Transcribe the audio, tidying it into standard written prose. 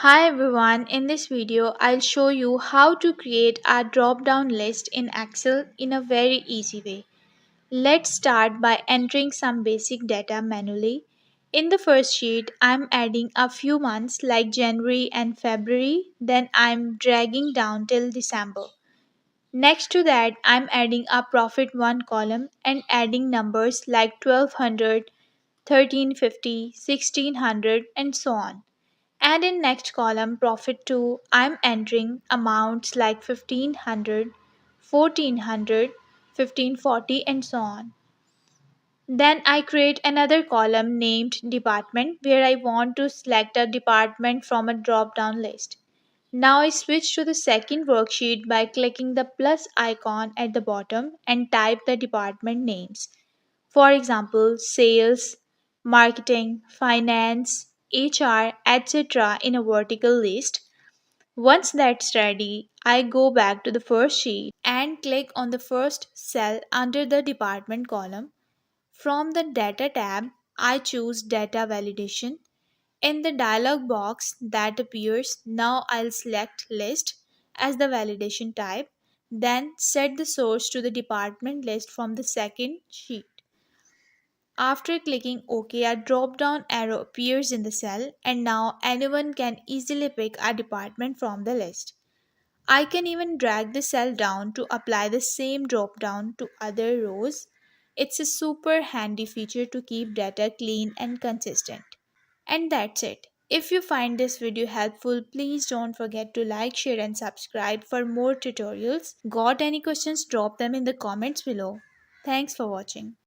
Hi everyone, in this video I'll show you how to create a drop-down list in Excel in a very easy way. Let's start by entering some basic data manually. In the first sheet, I'm adding a few months like January and February, then I'm dragging down till December. Next to that, I'm adding a profit 1 column and adding numbers like 1200, 1350, 1600 and so on. And in next column profit 2 I'm entering amounts like 1500, 1400, 1540 and so on. Then I create another column named department where I want to select a department from a drop down list. Now I switch to the second worksheet by clicking the plus icon at the bottom and type the department names. For example, sales, marketing, finance, HR, etc. in a vertical list. Once that's ready, I go back to the first sheet and click on the first cell under the department column. From the Data tab, I choose Data Validation. In the dialog box that appears, now I'll select List as the validation type, then set the source to the department list from the second sheet. After clicking OK, a drop down arrow appears in the cell, and now anyone can easily pick a department from the list. I can even drag the cell down to apply the same drop down to other rows. It's a super handy feature to keep data clean and consistent. And that's it. If you find this video helpful, please don't forget to like, share and subscribe for more tutorials. Got any questions? Drop them in the comments below. Thanks for watching.